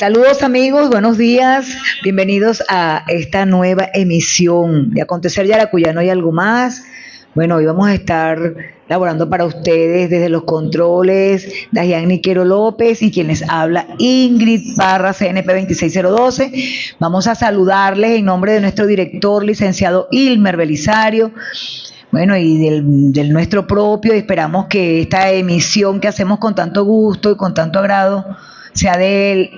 Saludos amigos, buenos días, bienvenidos a esta nueva emisión de Acontecer Yaracuyano y algo más. Bueno, hoy vamos a estar laborando para ustedes desde los controles, Dayan Niquero López y quien les habla, Ingrid Parra, CNP 26012. Vamos a saludarles en nombre de nuestro director, licenciado Ilmer Belisario, bueno, y del nuestro propio. Esperamos que esta emisión que hacemos con tanto gusto y con tanto agrado sea de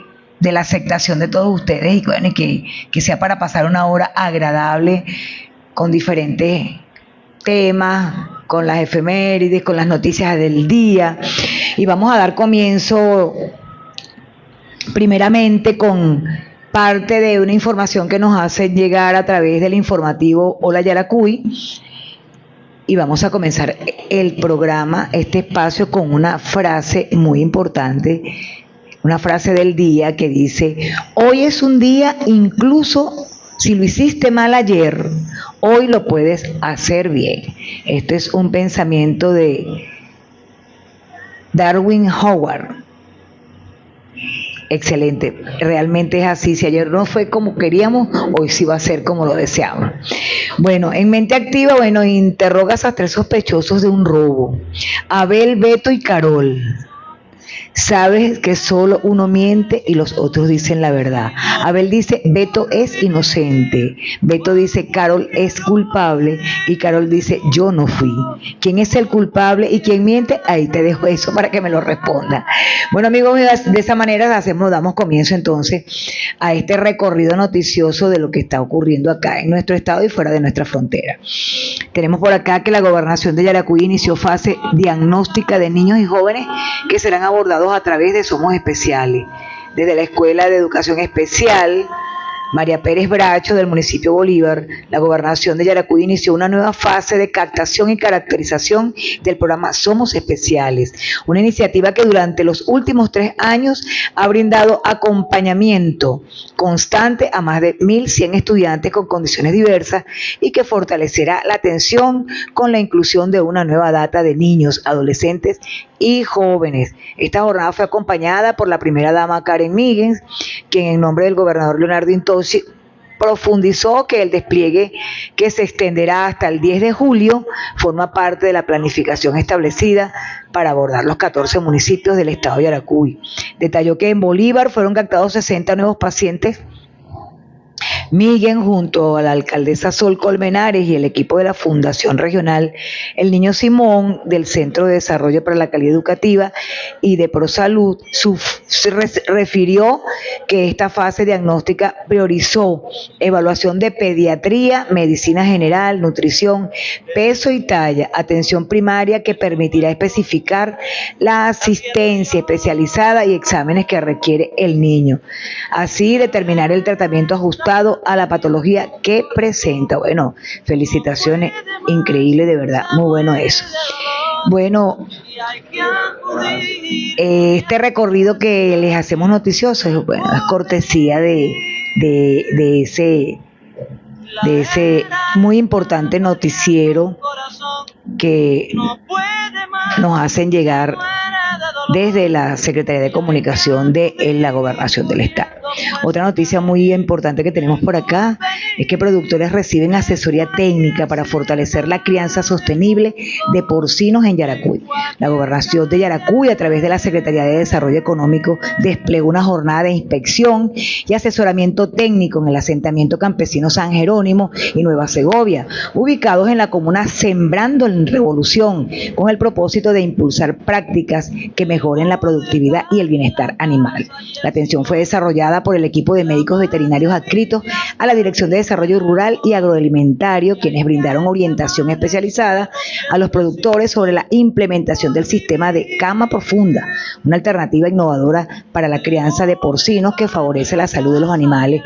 la aceptación de todos ustedes y, bueno, y que sea para pasar una hora agradable con diferentes temas, con las efemérides, con las noticias del día. Y vamos a dar comienzo primeramente con parte de una información que nos hacen llegar a través del informativo Hola Yaracuy. Y vamos a comenzar el programa, este espacio, con una frase muy importante, una frase del día que dice: hoy es un día, incluso si lo hiciste mal ayer, hoy lo puedes hacer bien. Este es un pensamiento de Darwin Howard. Excelente, realmente es así. Si ayer no fue como queríamos, hoy sí va a ser como lo deseamos. Bueno, en Mente Activa, bueno, interrogas a 3 sospechosos de un robo: Abel, Beto y Carol. Sabes que solo uno miente y los otros dicen la verdad. Abel dice: Beto es inocente. Beto dice: Carol es culpable. Y Carol dice: yo no fui. ¿Quién es el culpable y quién miente? Ahí te dejo eso para que me lo responda. Bueno, amigos, de esa manera damos comienzo entonces a este recorrido noticioso de lo que está ocurriendo acá en nuestro estado y fuera de nuestra frontera. Tenemos por acá que la gobernación de Yaracuy inició fase diagnóstica de niños y jóvenes que serán abordados a través de Somos Especiales. Desde la Escuela de Educación Especial María Pérez Bracho del municipio Bolívar, la gobernación de Yaracuy inició una nueva fase de captación y caracterización del programa Somos Especiales, una iniciativa que durante los últimos 3 años ha brindado acompañamiento constante a más de 1.100 estudiantes con condiciones diversas y que fortalecerá la atención con la inclusión de una nueva data de niños, adolescentes y jóvenes. Esta jornada fue acompañada por la primera dama Karen Míguez, quien en nombre del gobernador Leonardo Intosi profundizó que el despliegue, que se extenderá hasta el 10 de julio, forma parte de la planificación establecida para abordar los 14 municipios del estado de Yaracuy. Detalló que en Bolívar fueron captados 60 nuevos pacientes. Miguel, junto a la alcaldesa Sol Colmenares y el equipo de la Fundación Regional El Niño Simón del Centro de Desarrollo para la Calidad Educativa y de ProSalud, refirió que esta fase diagnóstica priorizó evaluación de pediatría, medicina general, nutrición, peso y talla, atención primaria que permitirá especificar la asistencia especializada y exámenes que requiere el niño. Así determinar el tratamiento ajustado a la patología que presenta. Bueno, felicitaciones, increíble, de verdad, muy bueno eso. Bueno, este recorrido que les hacemos noticioso, bueno, es cortesía de ese muy importante noticiero que nos hacen llegar desde la Secretaría de Comunicación de la Gobernación del Estado. Otra noticia muy importante que tenemos por acá es que productores reciben asesoría técnica para fortalecer la crianza sostenible de porcinos en Yaracuy. La Gobernación de Yaracuy, a través de la Secretaría de Desarrollo Económico, desplegó una jornada de inspección y asesoramiento técnico en el asentamiento campesino San Jerónimo y Nueva Segovia, ubicados en la comuna Sembrando en Revolución, con el propósito de impulsar prácticas que mejoren la productividad y el bienestar animal. La atención fue desarrollada por el equipo de médicos veterinarios adscritos a la Dirección de Desarrollo Rural y Agroalimentario, quienes brindaron orientación especializada a los productores sobre la implementación del sistema de cama profunda, una alternativa innovadora para la crianza de porcinos que favorece la salud de los animales,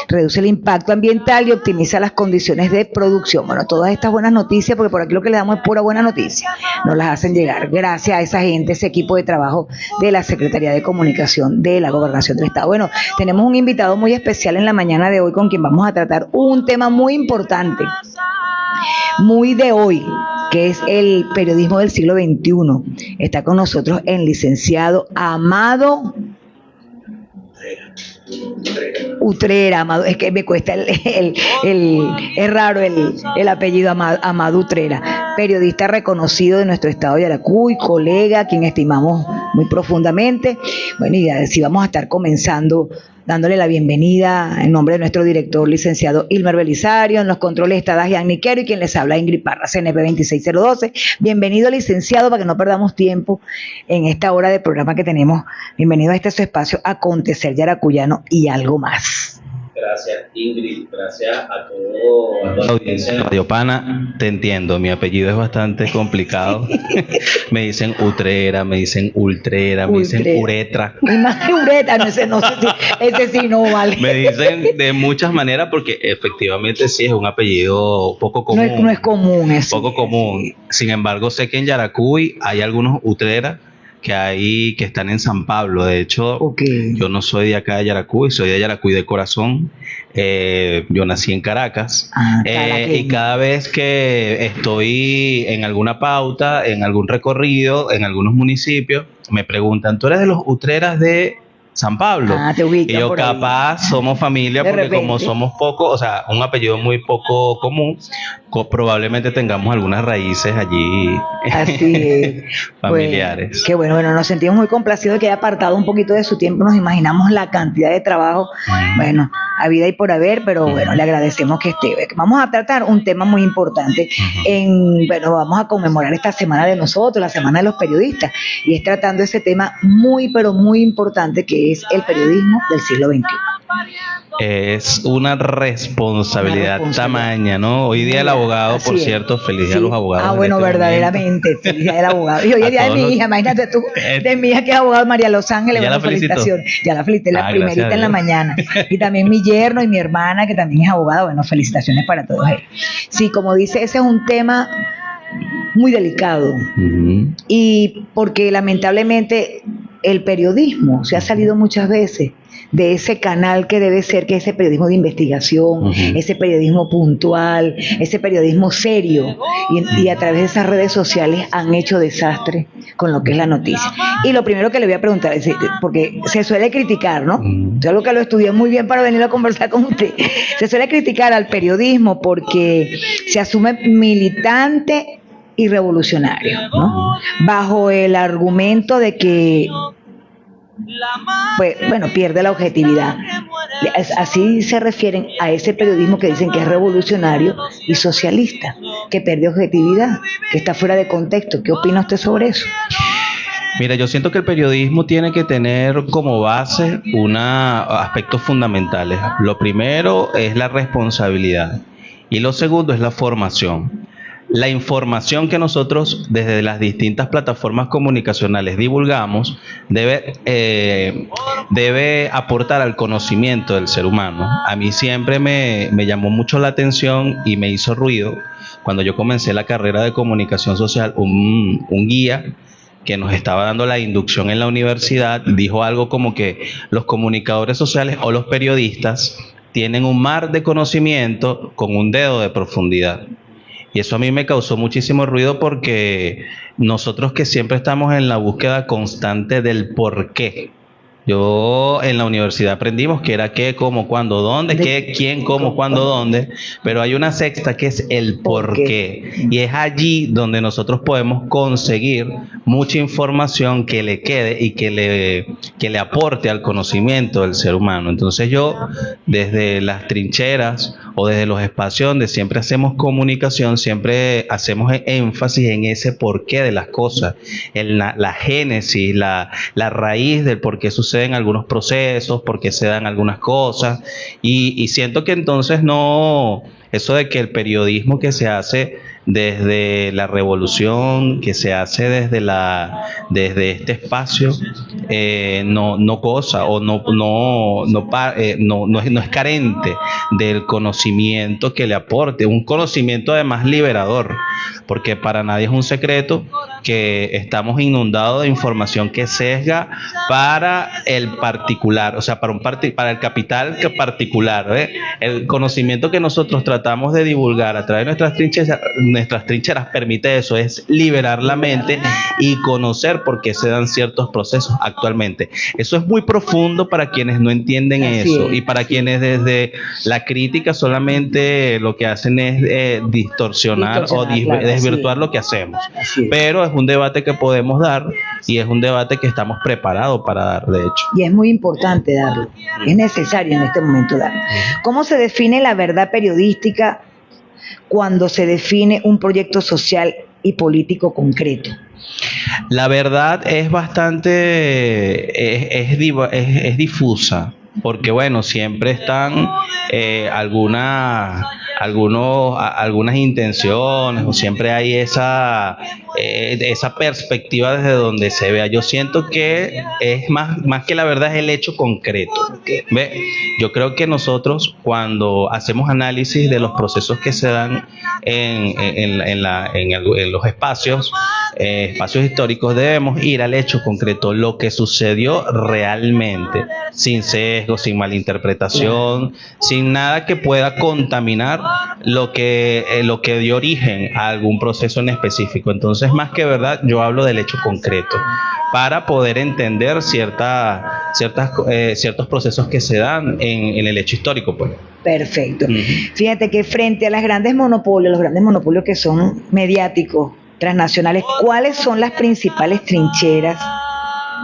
reduce el impacto ambiental y optimiza las condiciones de producción. Bueno, todas estas buenas noticias, porque por aquí lo que le damos es pura buena noticia, nos las hacen llegar gracias a esa gente, ese equipo de trabajo de la Secretaría de Comunicación de la Gobernación del Estado. Bueno, tenemos un invitado muy especial en la mañana de hoy con quien vamos a tratar un tema muy importante, muy de hoy, que es el periodismo del siglo XXI. Está con nosotros el licenciado Amado Utrera, Amado, es que me cuesta es raro el apellido Amado Utrera, periodista reconocido de nuestro estado de Yaracuy, colega, a quien estimamos muy profundamente. Bueno, y así vamos a estar comenzando dándole la bienvenida en nombre de nuestro director licenciado Ilmer Belisario, en los controles está Dajian Niquero y quien les habla Ingrid Parra, CNP 26012. Bienvenido, licenciado, para que no perdamos tiempo en esta hora de programa que tenemos. Bienvenido a este su espacio Acontecer Yaracuyano y algo más. Gracias, Ingrid. Gracias a toda la audiencia de Radio Pana. Te entiendo, mi apellido es bastante complicado. Me dicen Utrera, me dicen Ultrera, me dicen Uretra. Y más que Uretra, no sé si ese sí no vale. Me dicen de muchas maneras porque efectivamente sí es un apellido poco común. No es común eso. Poco común. Sin embargo, sé que en Yaracuy hay algunos Utrera que están en San Pablo. De hecho, Yo no soy de acá de Yaracuy, soy de Yaracuy de corazón. Yo nací en Caracas. Y cada vez que estoy en alguna pauta, en algún recorrido, en algunos municipios, me preguntan, ¿tú eres de los Utreras de San Pablo? Te ubican. Y yo, por capaz, ahí. somos familia, De porque repente, como somos pocos, o sea, un apellido muy poco común, probablemente tengamos algunas raíces allí. Así es. Familiares. Bueno, qué bueno, nos sentimos muy complacidos de que haya apartado un poquito de su tiempo. Nos imaginamos la cantidad de trabajo, bueno, a vida y por haber, pero bueno, le agradecemos que esté. Vamos a tratar un tema muy importante. Vamos a conmemorar esta semana de nosotros, la semana de los periodistas, y es tratando ese tema muy, pero muy importante que es el periodismo del siglo XXI. Es una responsabilidad tamaña, ¿no? Hoy día el abogado, por cierto, feliz día a los abogados. Bueno, verdaderamente, feliz día del abogado. Y hoy es día de mi hija, imagínate tú, de mi hija que es abogada, María Los Ángeles, ¿Ya una felicitación. Ya la felicité, la primerita en la mañana. Y también mi yerno y mi hermana, que también es abogada, bueno, felicitaciones para todos ellos. Sí, como dice, ese es un tema muy delicado. Y porque lamentablemente el periodismo se ha salido muchas veces de ese canal que debe ser, que es ese periodismo de investigación, ese periodismo puntual, ese periodismo serio, y a través de esas redes sociales han hecho desastre con lo que es la noticia. Y lo primero que le voy a preguntar es, porque se suele criticar, ¿no? Yo algo que lo estudié muy bien para venir a conversar con usted, se suele criticar al periodismo porque se asume militante y revolucionario, ¿no? Bajo el argumento de que pierde la objetividad. Así se refieren a ese periodismo que dicen que es revolucionario y socialista, que pierde objetividad, que está fuera de contexto. ¿Qué opina usted sobre eso? Mira, yo siento que el periodismo tiene que tener como base aspectos fundamentales. Lo primero es la responsabilidad y lo segundo es la formación. La información que nosotros desde las distintas plataformas comunicacionales divulgamos debe aportar al conocimiento del ser humano. A mí siempre me llamó mucho la atención y me hizo ruido cuando yo comencé la carrera de comunicación social, un guía que nos estaba dando la inducción en la universidad dijo algo como que los comunicadores sociales o los periodistas tienen un mar de conocimiento con un dedo de profundidad. Y eso a mí me causó muchísimo ruido porque nosotros que siempre estamos en la búsqueda constante del por qué. Yo en la universidad aprendimos que era qué, cómo, cuándo, dónde, qué, quién, cómo, cuándo, dónde, pero hay una sexta que es el por qué. Y es allí donde nosotros podemos conseguir mucha información que le quede y que le aporte al conocimiento del ser humano. Entonces yo, desde las trincheras o desde los espacios donde siempre hacemos comunicación, siempre hacemos énfasis en ese porqué de las cosas, en la génesis, la raíz del por qué suceden algunos procesos, por qué se dan algunas cosas, y siento que entonces eso de que el periodismo que se hace desde la revolución, que se hace desde este espacio, no goza o no es carente del conocimiento que le aporte, un conocimiento además liberador, porque para nadie es un secreto que estamos inundados de información que sesga para el particular, o sea, para el capital particular, ¿eh? El conocimiento que nosotros tratamos de divulgar a través de nuestras trincheras permite eso, es liberar la mente y conocer por qué se dan ciertos procesos actualmente. Eso es muy profundo para quienes no entienden eso, y para quienes desde la crítica solamente lo que hacen es distorsionar o desvirtuar lo que hacemos. Pero es un debate que podemos dar y es un debate que estamos preparados para dar, de hecho. Y es muy importante darlo, es necesario en este momento darlo. ¿Cómo se define la verdad periodística cuando se define un proyecto social y político concreto? La verdad es bastante, es difusa, porque bueno, siempre están algunas intenciones, o siempre hay esa perspectiva desde donde se vea. Yo siento que es más que la verdad es el hecho concreto. ¿Ve? Yo creo que nosotros, cuando hacemos análisis de los procesos que se dan en los espacios históricos, debemos ir al hecho concreto, lo que sucedió realmente, sin sesgo, sin malinterpretación, sin nada que pueda contaminar lo que dio origen a algún proceso en específico. Entonces, más que verdad, yo hablo del hecho concreto para poder entender ciertos procesos que se dan en el hecho histórico, pues. Perfecto. Fíjate que frente a los grandes monopolios que son mediáticos, transnacionales, ¿cuáles son las principales trincheras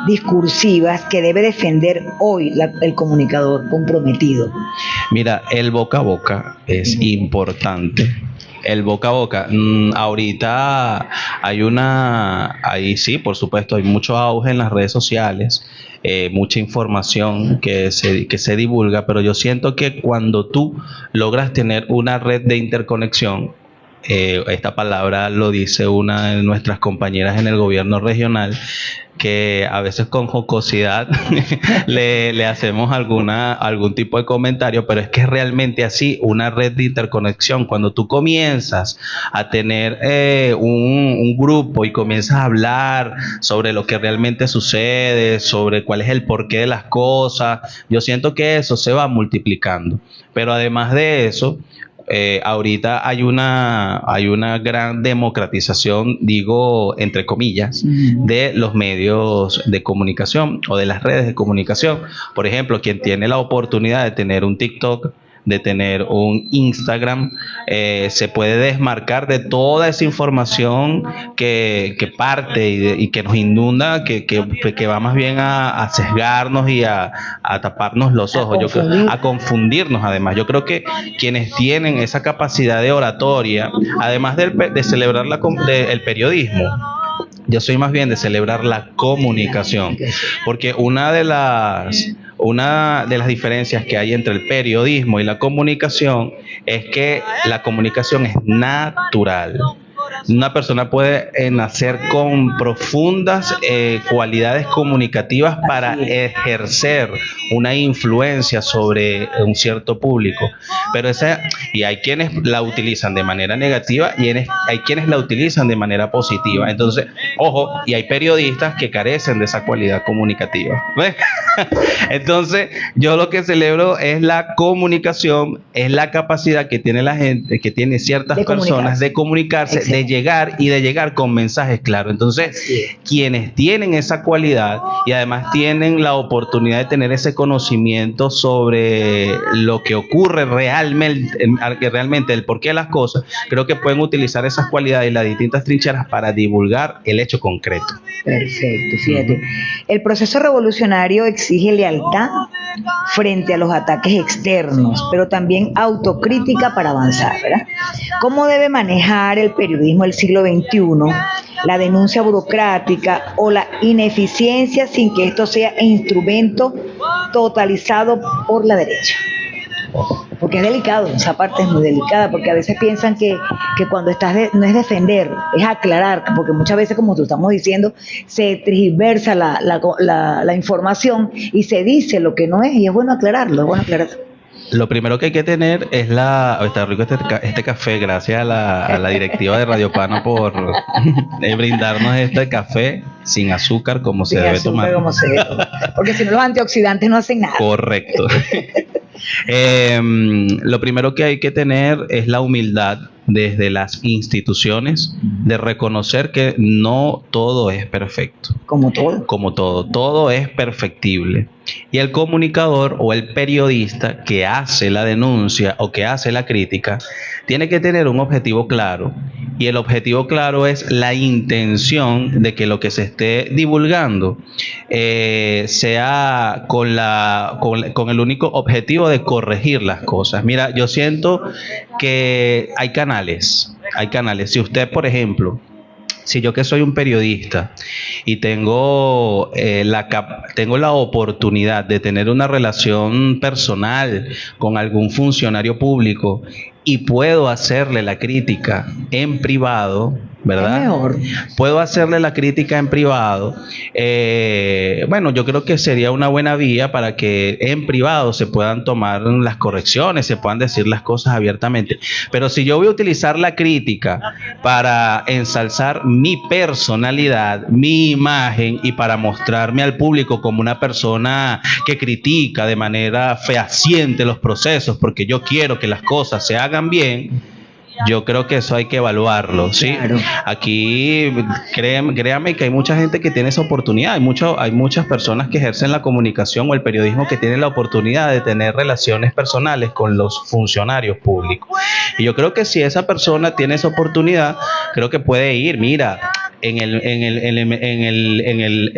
discursivas que debe defender hoy el comunicador comprometido? Mira, el boca a boca es importante. El boca a boca, ahorita ahí sí, por supuesto, hay mucho auge en las redes sociales, mucha información que se divulga, pero yo siento que cuando tú logras tener una red de interconexión, esta palabra lo dice una de nuestras compañeras en el gobierno regional, que a veces con jocosidad le hacemos algún tipo de comentario, pero es que es realmente así, una red de interconexión. Cuando tú comienzas a tener un grupo y comienzas a hablar sobre lo que realmente sucede, sobre cuál es el porqué de las cosas, yo siento que eso se va multiplicando. Pero además de eso, ahorita hay una gran democratización, digo entre comillas, de los medios de comunicación o de las redes de comunicación. Por ejemplo, quien tiene la oportunidad de tener un TikTok, de tener un Instagram, se puede desmarcar de toda esa información que parte y que nos inunda, que va más bien a sesgarnos y a taparnos los ojos, a confundirnos. Además, yo creo que quienes tienen esa capacidad de oratoria, además de celebrar el periodismo, yo soy más bien de celebrar la comunicación, porque una de las diferencias que hay entre el periodismo y la comunicación es que la comunicación es natural. Una persona puede nacer con profundas cualidades comunicativas para ejercer una influencia sobre un cierto público, y hay quienes la utilizan de manera negativa y hay quienes la utilizan de manera positiva. Entonces, ojo, y hay periodistas que carecen de esa cualidad comunicativa. ¿Ves? Entonces, yo lo que celebro es la comunicación, es la capacidad que tiene la gente, que tiene ciertas personas de comunicarse, de llegar con mensajes claros. Entonces, quienes tienen esa cualidad y además tienen la oportunidad de tener ese conocimiento sobre lo que ocurre realmente, el porqué de las cosas, creo que pueden utilizar esas cualidades y las distintas trincheras para divulgar el hecho concreto. Perfecto, fíjate. El proceso revolucionario exige lealtad frente a los ataques externos, pero también autocrítica para avanzar, ¿verdad? ¿Cómo debe manejar el periodismo del siglo XXI la denuncia burocrática o la ineficiencia sin que esto sea instrumento totalizado por la derecha? Porque es delicado, esa parte es muy delicada, porque a veces piensan que cuando no es defender, es aclarar, porque muchas veces, como tú estamos diciendo, se transversa la información y se dice lo que no es, y es bueno aclararlo, es bueno aclarar. Lo primero que hay que tener es está rico este café, gracias a la directiva de Radio Pano por brindarnos este café sin azúcar como se debe tomar. Como se debe tomar. Porque si no los antioxidantes no hacen nada. Correcto. Lo primero que hay que tener es la humildad desde las instituciones de reconocer que no todo es perfecto. Como todo. Como todo es perfectible. Y el comunicador o el periodista que hace la denuncia o que hace la crítica tiene que tener un objetivo claro. Y el objetivo claro es la intención de que lo que se esté divulgando sea con el único objetivo de corregir las cosas. Mira, yo siento que hay canales. Si usted, por ejemplo, si yo que soy un periodista y tengo la oportunidad de tener una relación personal con algún funcionario público y puedo hacerle la crítica en privado, ¿verdad? Es mejor. Puedo hacerle la crítica en privado. Bueno, yo creo que sería una buena vía para que en privado se puedan tomar las correcciones, se puedan decir las cosas abiertamente. Pero si yo voy a utilizar la crítica para ensalzar mi personalidad, mi imagen y para mostrarme al público como una persona que critica de manera fehaciente los procesos porque yo quiero que las cosas se hagan bien, yo creo que eso hay que evaluarlo, ¿sí? Claro. Aquí, créame que hay mucha gente que tiene esa oportunidad. Hay muchas personas que ejercen la comunicación o el periodismo que tienen la oportunidad de tener relaciones personales con los funcionarios públicos. Y yo creo que si esa persona tiene esa oportunidad, creo que puede ir, mira, en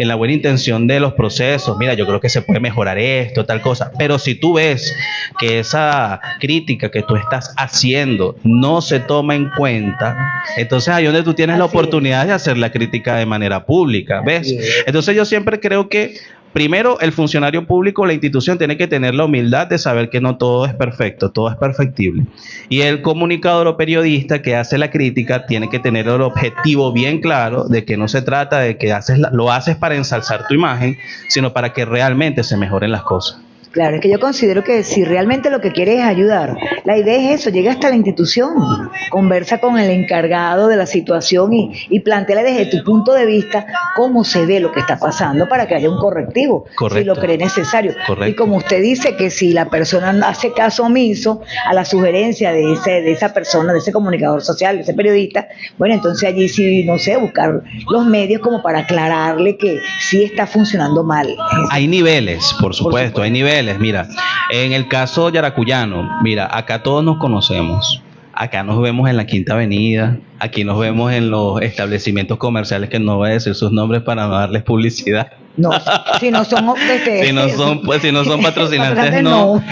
la buena intención de los procesos, mira, yo creo que se puede mejorar esto, tal cosa. Pero si tú ves que esa crítica que tú estás haciendo no se toma en cuenta, entonces ahí es donde tú tienes la oportunidad de hacer la crítica de manera pública, ¿ves? Entonces yo siempre creo que primero, el funcionario público, la institución, tiene que tener la humildad de saber que no todo es perfecto, todo es perfectible. Y el comunicador o periodista que hace la crítica tiene que tener el objetivo bien claro de que no se trata de que lo haces para ensalzar tu imagen, sino para que realmente se mejoren las cosas. Claro, es que yo considero que si realmente lo que quieres es ayudar, la idea es eso, llega hasta la institución, conversa con el encargado de la situación y plantéale desde tu punto de vista cómo se ve lo que está pasando para que haya un correctivo, correcto, si lo cree necesario. Correcto. Y como usted dice que si la persona hace caso omiso a la sugerencia de esa persona, de ese comunicador social, de ese periodista, bueno, entonces allí sí, no sé, buscar los medios como para aclararle que sí está funcionando mal. Hay niveles, por supuesto, hay niveles. Mira, en el caso yaracuyano, mira, acá todos nos conocemos. Acá nos vemos en la Quinta Avenida, aquí nos vemos en los establecimientos comerciales que no voy a decir sus nombres para no darles publicidad. No, si no son si no son patrocinantes, no.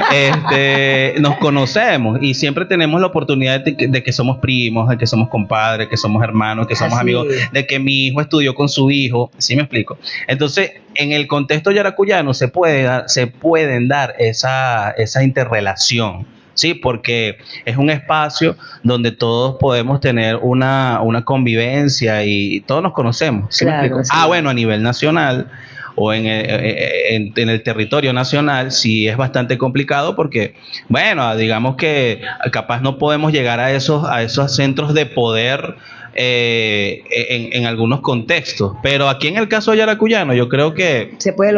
Nos conocemos y siempre tenemos la oportunidad de que somos primos, de que somos compadres, que somos hermanos, que somos amigos, de que mi hijo estudió con su hijo, ¿sí me explico? Entonces, en el contexto yaracuyano se pueden dar esa interrelación. Sí, porque es un espacio donde todos podemos tener una convivencia y todos nos conocemos. ¿Sí me explico? Sí. Bueno, a nivel nacional o en el territorio nacional sí es bastante complicado porque, bueno, digamos que capaz no podemos llegar a esos centros de poder en algunos contextos, pero aquí en el caso yaracuyano yo creo que se puede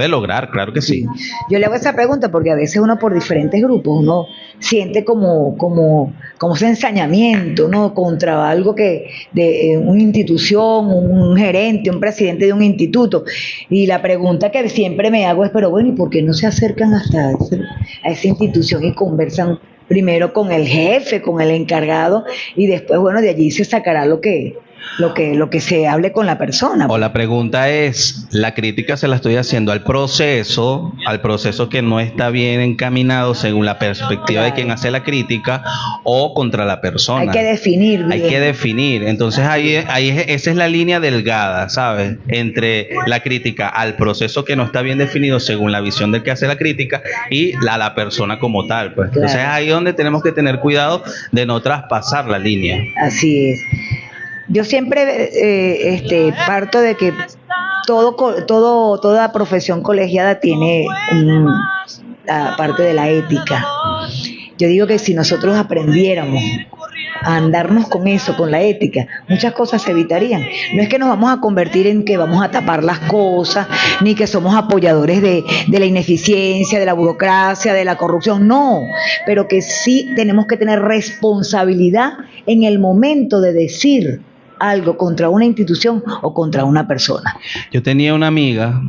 lograr, claro que sí. Yo le hago esa pregunta porque a veces uno por diferentes grupos uno siente como ese ensañamiento, ¿no? Contra algo que de una institución, un gerente, un presidente de un instituto, y la pregunta que siempre me hago es, pero bueno, ¿y por qué no se acercan hasta a esa institución y conversan primero con el jefe, con el encargado, y después, bueno, de allí se sacará lo que se hable con la persona? O la pregunta es, la crítica se la estoy haciendo al proceso que no está bien encaminado según la perspectiva de quien hace la crítica, o contra la persona. Hay que definir. Entonces esa es la línea delgada, ¿sabes? Entre la crítica al proceso que no está bien definido según la visión del que hace la crítica y la persona como tal, pues. Claro. Entonces ahí es donde tenemos que tener cuidado de no traspasar la línea. Así es. Yo siempre parto de que toda profesión colegiada tiene la parte de la ética. Yo digo que si nosotros aprendiéramos a andarnos con eso, con la ética, muchas cosas se evitarían. No es que nos vamos a convertir en que vamos a tapar las cosas, ni que somos apoyadores de la ineficiencia, de la burocracia, de la corrupción, no, pero que sí tenemos que tener responsabilidad en el momento de decir algo contra una institución o contra una persona. Yo tenía una amiga,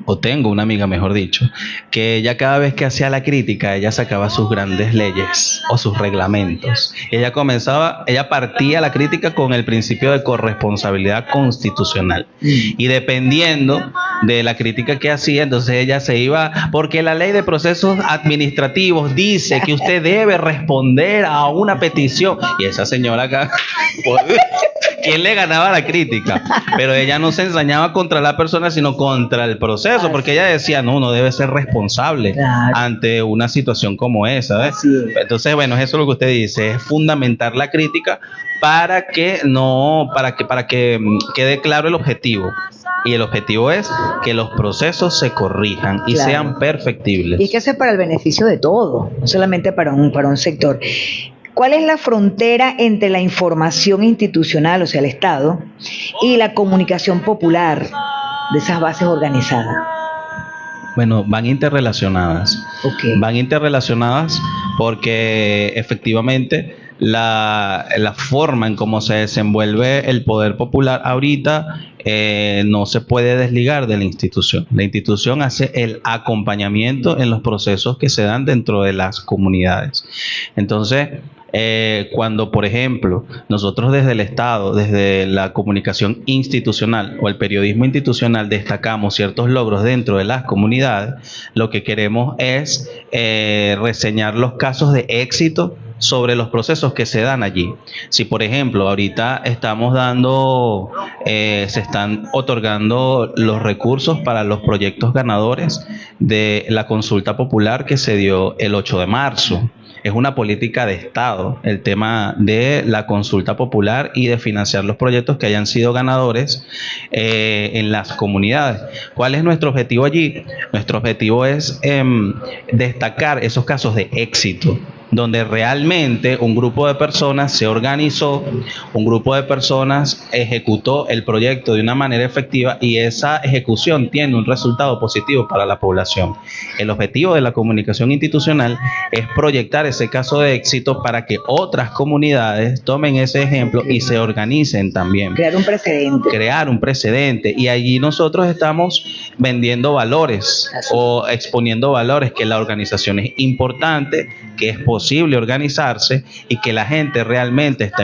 o tengo una amiga mejor dicho, que ella cada vez que hacía la crítica, ella sacaba sus grandes leyes o sus reglamentos. Ella partía la crítica con el principio de corresponsabilidad constitucional. Y dependiendo de la crítica que hacía, entonces ella se iba, porque la ley de procesos administrativos dice que usted debe responder a una petición. Y esa señora acá, ¿quién le ganaba la crítica? Pero ella no se ensañaba contra la persona, sino contra el proceso, porque ella decía, no, uno debe ser responsable ante una situación como esa, ¿ves? Entonces, bueno, eso es lo que usted dice, es fundamentar la crítica para que quede claro el objetivo. Y el objetivo es que los procesos se corrijan y sean perfectibles. Y es que eso es para el beneficio de todos, no solamente para un sector. ¿Cuál es la frontera entre la información institucional, o sea, el Estado, y la comunicación popular de esas bases organizadas? Bueno, van interrelacionadas. Okay. Van interrelacionadas porque efectivamente la forma en cómo se desenvuelve el poder popular ahorita no se puede desligar de la institución. La institución hace el acompañamiento en los procesos que se dan dentro de las comunidades. Entonces, cuando, por ejemplo, nosotros desde el Estado, desde la comunicación institucional o el periodismo institucional destacamos ciertos logros dentro de las comunidades, lo que queremos es reseñar los casos de éxito sobre los procesos que se dan allí. Si, por ejemplo, ahorita se están otorgando los recursos para los proyectos ganadores de la consulta popular que se dio el 8 de marzo. Es una política de Estado el tema de la consulta popular y de financiar los proyectos que hayan sido ganadores en las comunidades. ¿Cuál es nuestro objetivo allí? Nuestro objetivo es destacar esos casos de éxito, donde realmente un grupo de personas se organizó, un grupo de personas ejecutó el proyecto de una manera efectiva y esa ejecución tiene un resultado positivo para la población. El objetivo de la comunicación institucional es proyectar ese caso de éxito para que otras comunidades tomen ese ejemplo y se organicen también. Crear un precedente. Crear un precedente. Y allí nosotros estamos vendiendo valores o exponiendo valores, que la organización es importante, que es posible organizarse y que la gente realmente está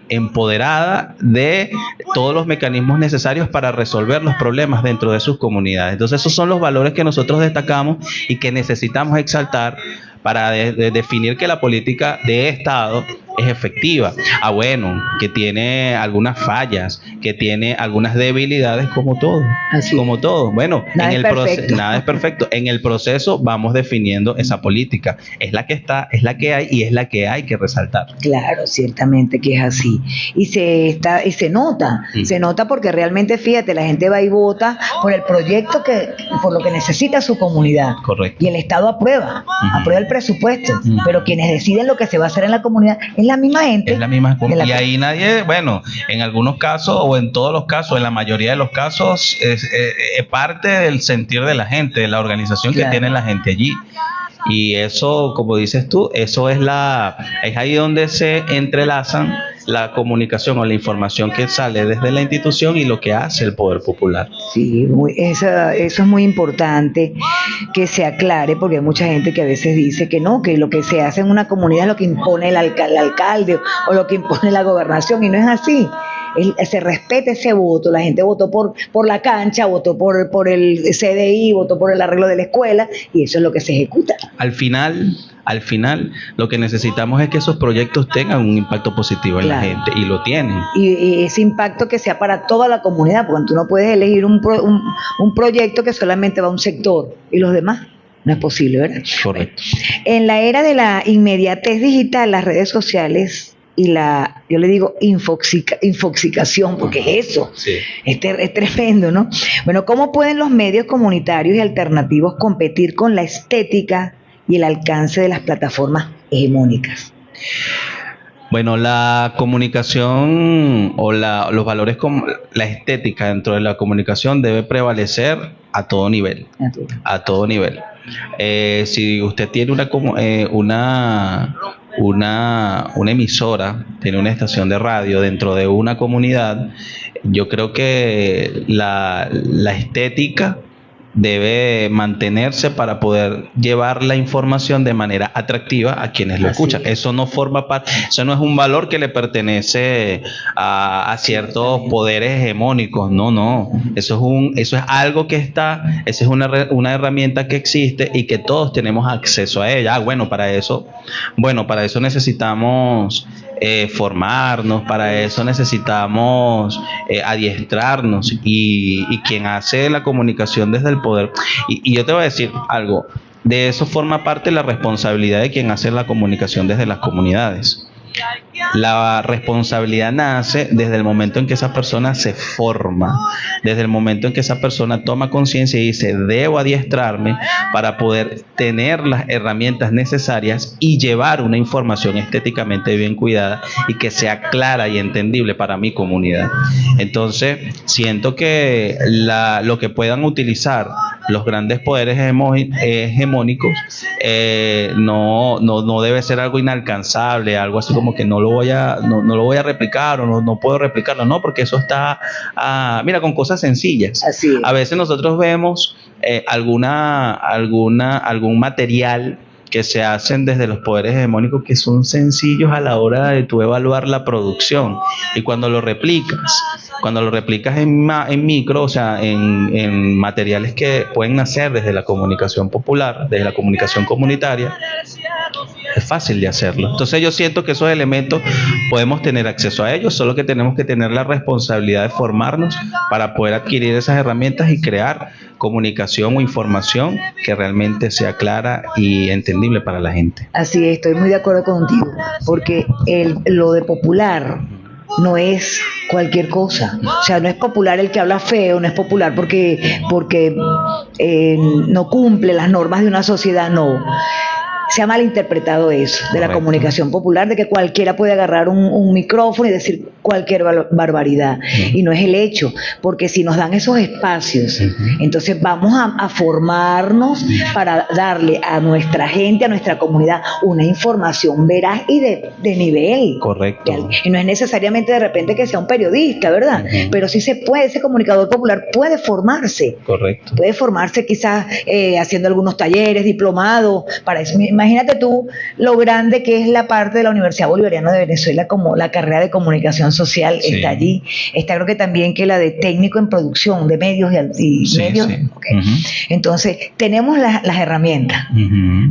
empoderada de todos los mecanismos necesarios para resolver los problemas dentro de sus comunidades. Entonces esos son los valores que nosotros destacamos y que necesitamos exaltar para definir que la política de Estado es efectiva. Bueno, que tiene algunas fallas, que tiene algunas debilidades, como todo. Como todo. Bueno, nada es perfecto. En el proceso vamos definiendo esa política. Es la que está, es la que hay y es la que hay que resaltar. Claro, ciertamente que es así. Y se nota porque realmente, fíjate, la gente va y vota por el proyecto por lo que necesita su comunidad. Correcto. Y el Estado aprueba el presupuesto, pero quienes deciden lo que se va a hacer en la comunidad es la misma gente. Es la misma comunidad. Y ahí nadie, bueno, en algunos casos o en todos los casos, en la mayoría de los casos, es parte del sentir de la gente, de la organización que tiene la gente allí. Y eso, como dices tú, eso es ahí donde se entrelazan la comunicación o la información que sale desde la institución y lo que hace el poder popular. Sí, eso es muy importante que se aclare, porque hay mucha gente que a veces dice que no, que lo que se hace en una comunidad es lo que impone el alcalde o lo que impone la gobernación, y no es así. Se respeta ese voto. La gente votó por la cancha, votó por el CDI, votó por el arreglo de la escuela, y eso es lo que se ejecuta. Al final, lo que necesitamos es que esos proyectos tengan un impacto positivo en la gente, y lo tienen. Y ese impacto que sea para toda la comunidad, porque tú no puedes elegir un proyecto que solamente va a un sector y los demás. No es posible, ¿verdad? Correcto. En la era de la inmediatez digital, las redes sociales y yo le digo infoxicación, porque es eso, es tremendo, ¿no? Bueno, ¿cómo pueden los medios comunitarios y alternativos competir con la estética y el alcance de las plataformas hegemónicas? Bueno, la comunicación o los valores, la estética dentro de la comunicación debe prevalecer a todo nivel. A todo nivel. Si usted tiene una emisora, tiene una estación de radio dentro de una comunidad, yo creo que la estética debe mantenerse para poder llevar la información de manera atractiva a quienes lo escuchan. Eso no forma parte, eso no es un valor que le pertenece a ciertos poderes hegemónicos. No. Eso es algo que está, esa es una herramienta que existe y que todos tenemos acceso a ella. Para eso necesitamos formarnos, para eso necesitamos adiestrarnos, y quien hace la comunicación desde el poder, y yo te voy a decir algo, de eso forma parte la responsabilidad de quien hace la comunicación desde las comunidades. La responsabilidad nace desde el momento en que esa persona se forma, desde el momento en que esa persona toma conciencia y dice: debo adiestrarme para poder tener las herramientas necesarias y llevar una información estéticamente bien cuidada y que sea clara y entendible para mi comunidad. Entonces, siento que lo que puedan utilizar los grandes poderes hegemónicos no debe ser algo inalcanzable, algo así como que no lo voy a replicar o no puedo replicarlo, no, porque eso está, mira, con cosas sencillas. Así es. A veces nosotros vemos algún material que se hacen desde los poderes hegemónicos que son sencillos a la hora de tú evaluar la producción, y cuando lo replicas en micro, o sea, en materiales que pueden nacer desde la comunicación popular, desde la comunicación comunitaria, es fácil de hacerlo. Entonces yo siento que esos elementos podemos tener acceso a ellos, solo que tenemos que tener la responsabilidad de formarnos para poder adquirir esas herramientas y crear comunicación o información que realmente sea clara y entendible para la gente. Así es, estoy muy de acuerdo contigo, porque lo de popular no es cualquier cosa. O sea, no es popular el que habla feo, no es popular porque no cumple las normas de una sociedad, no. Se ha malinterpretado eso de la comunicación popular, de que cualquiera puede agarrar un micrófono y decir cualquier barbaridad, y no es el hecho, porque si nos dan esos espacios, entonces vamos a formarnos para darle a nuestra gente, a nuestra comunidad, una información veraz y de nivel. Correcto. Y no es necesariamente de repente que sea un periodista, ¿verdad? Pero sí se puede, ese comunicador popular puede formarse. Correcto. Puede formarse quizás haciendo algunos talleres, diplomados, para eso. Imagínate tú lo grande que es la parte de la Universidad Bolivariana de Venezuela, como la carrera de comunicación social, sí, está allí. Está, creo que también, que la de técnico en producción de medios y sí, medios. Sí. Okay. Entonces, tenemos las herramientas,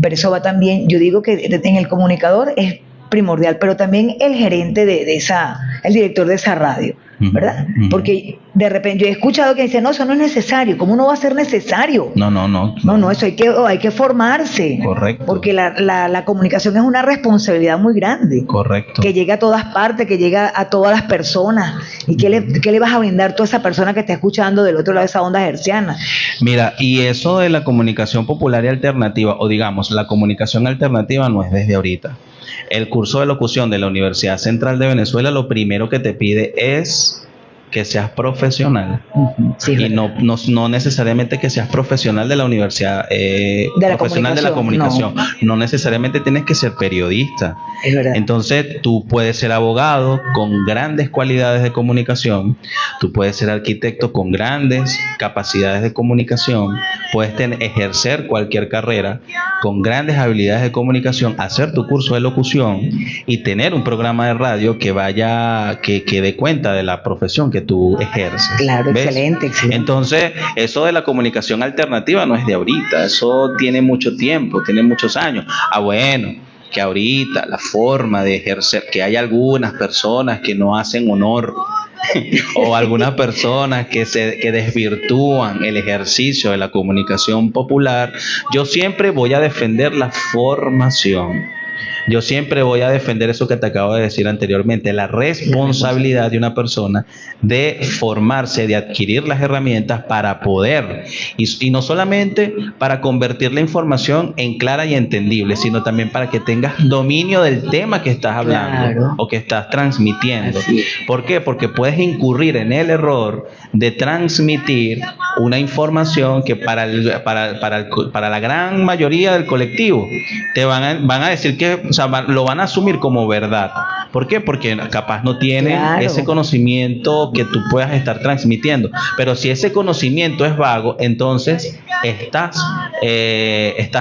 pero eso va también, yo digo que en el comunicador es primordial, pero también el gerente el director de esa radio, ¿verdad? Porque de repente yo he escuchado que dicen: no, eso no es necesario. ¿Cómo no va a ser necesario? No, eso hay que formarse. Correcto. Porque la comunicación es una responsabilidad muy grande. Correcto. Que llega a todas partes, que llega a todas las personas. ¿Y qué le vas a brindar a toda esa persona que está escuchando del otro lado de esa onda hertziana? Mira, y eso de la comunicación popular y alternativa, o digamos, la comunicación alternativa no es desde ahorita. El curso de locución de la Universidad Central de Venezuela lo primero que te pide es que seas profesional, sí, y no necesariamente que seas profesional de la universidad, profesional de la comunicación, no necesariamente tienes que ser periodista. Es verdad. Entonces tú puedes ser abogado con grandes cualidades de comunicación, tú puedes ser arquitecto con grandes capacidades de comunicación, puedes ejercer cualquier carrera con grandes habilidades de comunicación, hacer tu curso de locución y tener un programa de radio que dé cuenta de la profesión que tú ejerces. Claro, ¿ves? Excelente. Entonces, eso de la comunicación alternativa no es de ahorita, eso tiene mucho tiempo, tiene muchos años. Bueno, que ahorita la forma de ejercer, que hay algunas personas que no hacen honor o algunas personas que desvirtúan el ejercicio de la comunicación popular, yo siempre voy a defender la formación. yo siempre voy a defender eso que te acabo de decir anteriormente, la responsabilidad de una persona de formarse, de adquirir las herramientas para poder, y no solamente para convertir la información en clara y entendible, sino también para que tengas dominio del tema que estás hablando o que estás transmitiendo. ¿Por qué? Porque puedes incurrir en el error de transmitir una información que para la gran mayoría del colectivo te van a decir que, o sea, lo van a asumir como verdad. ¿Por qué? Porque capaz no tienen ese conocimiento que tú puedas estar transmitiendo. Pero si ese conocimiento es vago, entonces estás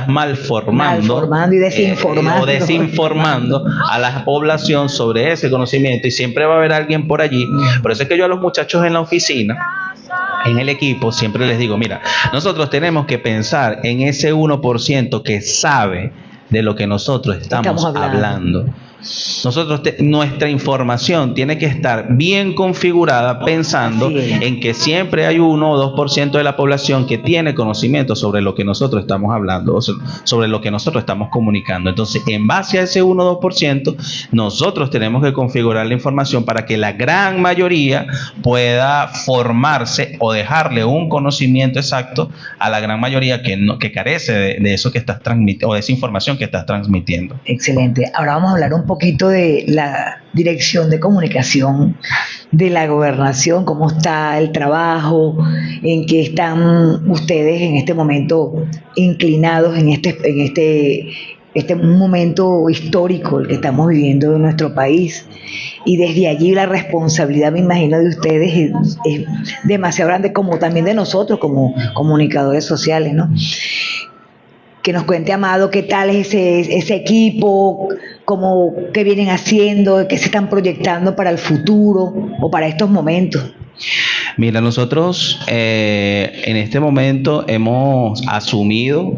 malformando y desinformando. O desinformando a la población sobre ese conocimiento, y siempre va a haber alguien por allí. Por eso es que yo a los muchachos en la oficina, en el equipo, siempre les digo, mira, nosotros tenemos que pensar en ese 1% que sabe de lo que nosotros estamos hablando. Nuestra información tiene que estar bien configurada pensando en que siempre hay 1 o 2% de la población que tiene conocimiento sobre lo que nosotros estamos hablando, sobre lo que nosotros estamos comunicando. Entonces, en base a ese 1 o 2%, nosotros tenemos que configurar la información para que la gran mayoría pueda formarse o dejarle un conocimiento exacto a la gran mayoría que carece de eso que estás transmitiendo, o de esa información que estás transmitiendo. Excelente. Ahora vamos a hablar un poquito de la dirección de comunicación de la gobernación, cómo está el trabajo, en qué están ustedes en este momento inclinados en este momento histórico el que estamos viviendo en nuestro país. Y desde allí la responsabilidad, me imagino, de ustedes es demasiado grande, como también de nosotros como comunicadores sociales, ¿no? Que nos cuente, Amado, qué tal es ese equipo, qué vienen haciendo, qué se están proyectando para el futuro o para estos momentos. Mira, nosotros en este momento hemos asumido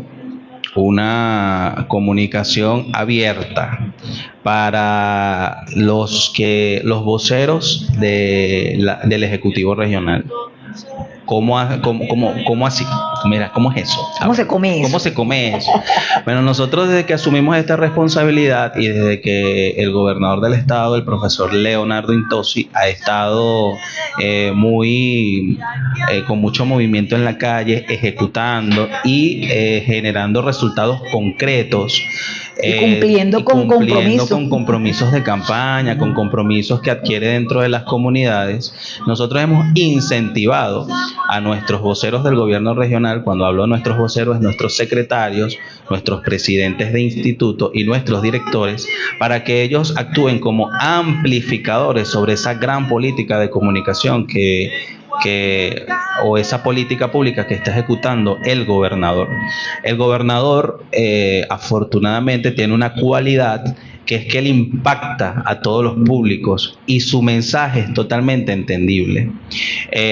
una comunicación abierta para los voceros del Ejecutivo Regional. ¿Cómo así? Mira, ¿cómo es eso? ¿Cómo se come eso? ¿Cómo se come eso? Bueno, nosotros desde que asumimos esta responsabilidad y desde que el gobernador del estado, el profesor Leonardo Intozzi, ha estado con mucho movimiento en la calle, ejecutando y generando resultados concretos. Y cumpliendo con compromisos de campaña, con compromisos que adquiere dentro de las comunidades. Nosotros hemos incentivado a nuestros voceros del gobierno regional. Cuando hablo de nuestros voceros, nuestros secretarios, nuestros presidentes de instituto y nuestros directores, para que ellos actúen como amplificadores sobre esa gran política de comunicación o esa política pública que está ejecutando el gobernador. El gobernador afortunadamente tiene una cualidad, que es que él impacta a todos los públicos y su mensaje es totalmente entendible.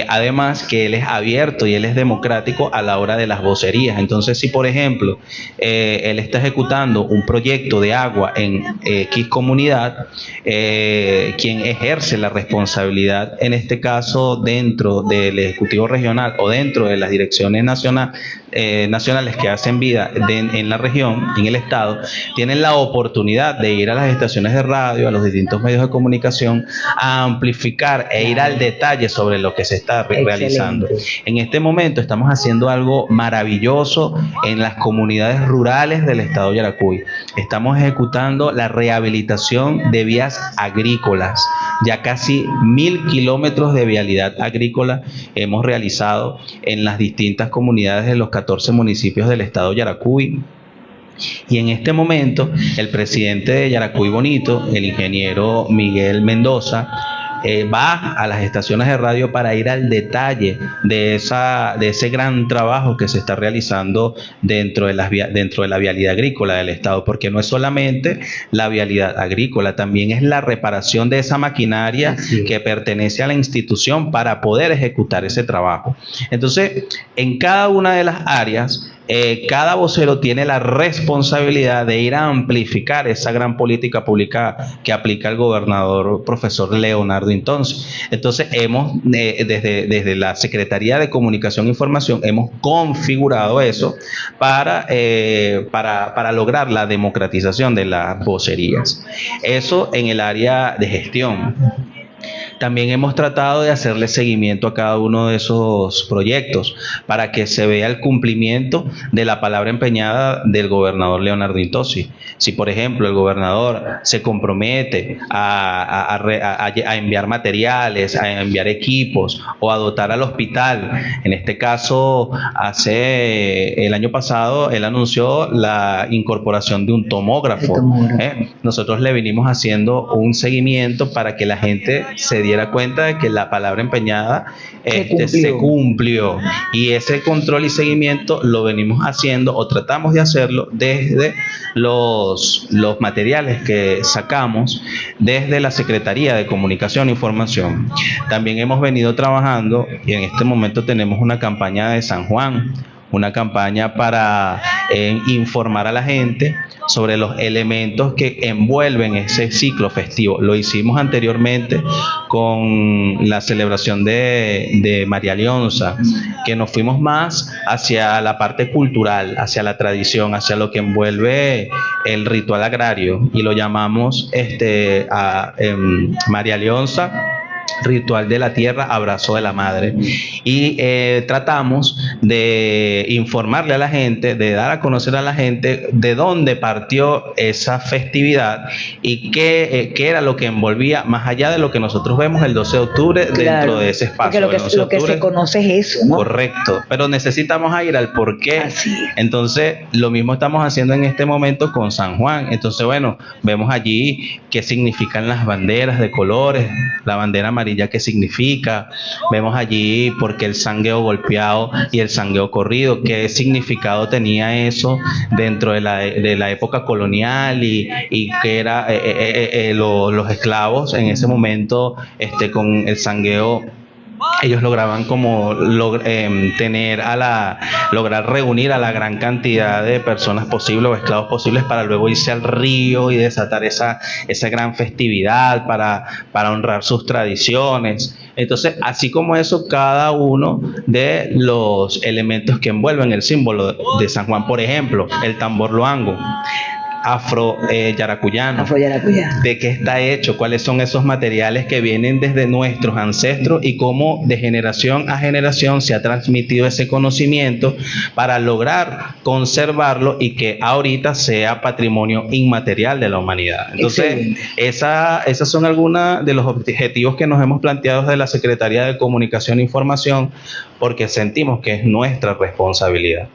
Además que él es abierto y él es democrático a la hora de las vocerías. Entonces, si por ejemplo él está ejecutando un proyecto de agua en X comunidad, quien ejerce la responsabilidad, en este caso dentro del Ejecutivo Regional o dentro de las direcciones nacionales que hacen vida en la región, en el estado, tienen la oportunidad de ir a las estaciones de radio, a los distintos medios de comunicación, a amplificar e ir al detalle sobre lo que se está realizando. En este momento estamos haciendo algo maravilloso en las comunidades rurales del estado de Yaracuy. Estamos ejecutando la rehabilitación de vías agrícolas. Ya casi 1000 kilómetros de vialidad agrícola hemos realizado en las distintas comunidades de los 14 municipios del estado de Yaracuy. Y en este momento el presidente de Yaracuy Bonito, el ingeniero Miguel Mendoza, va a las estaciones de radio para ir al detalle de ese gran trabajo que se está realizando dentro de la vialidad agrícola del estado, porque no es solamente la vialidad agrícola, también es la reparación de esa maquinaria que pertenece a la institución para poder ejecutar ese trabajo. Entonces, en cada una de las áreas cada vocero tiene la responsabilidad de ir a amplificar esa gran política pública que aplica el gobernador profesor Leonardo Intonsi. Entonces hemos, desde la Secretaría de Comunicación e Información, hemos configurado eso para lograr la democratización de las vocerías. Eso en el área de gestión. También hemos tratado de hacerle seguimiento a cada uno de esos proyectos para que se vea el cumplimiento de la palabra empeñada del gobernador Leonardo Intonsi. Si, por ejemplo, el gobernador se compromete a enviar materiales, a enviar equipos o a dotar al hospital, en este caso, el año pasado, él anunció la incorporación de un tomógrafo. Nosotros le vinimos haciendo un seguimiento para que la gente se diera cuenta de que la palabra empeñada se cumplió, y ese control y seguimiento lo venimos haciendo o tratamos de hacerlo desde los materiales que sacamos desde la Secretaría de Comunicación e Información. También hemos venido trabajando y en este momento tenemos una campaña de San Juan, una campaña para informar a la gente sobre los elementos que envuelven ese ciclo festivo. Lo hicimos anteriormente con la celebración de María Leonza, que nos fuimos más hacia la parte cultural, hacia la tradición, hacia lo que envuelve el ritual agrario, y lo llamamos María Leonza, Ritual de la Tierra, Abrazo de la Madre. Y tratamos de informarle a la gente, de dar a conocer a la gente de dónde partió esa festividad y qué era lo que envolvía, más allá de lo que nosotros vemos el 12 de octubre, claro, dentro de ese espacio. Porque lo que se conoce es eso, ¿no? Correcto, pero necesitamos ir al porqué. Así. Entonces, lo mismo estamos haciendo en este momento con San Juan. Entonces, bueno, vemos allí qué significan las banderas de colores, la bandera amarilla, qué significa, vemos allí por qué el sangueo golpeado y el sangueo corrido, qué significado tenía eso dentro de la época colonial, y que era los esclavos en ese momento, con el sangueo. Ellos lograban lograr reunir a la gran cantidad de personas posibles o esclavos posibles para luego irse al río y desatar esa gran festividad para honrar sus tradiciones. Entonces, así como eso, cada uno de los elementos que envuelven el símbolo de San Juan, por ejemplo, el tambor loango, afro-yaracuyano. ¿De qué está hecho? ¿Cuáles son esos materiales que vienen desde nuestros ancestros y cómo de generación a generación se ha transmitido ese conocimiento para lograr conservarlo y que ahorita sea patrimonio inmaterial de la humanidad? Entonces, esas son algunos de los objetivos que nos hemos planteado desde la Secretaría de Comunicación e Información, porque sentimos que es nuestra responsabilidad.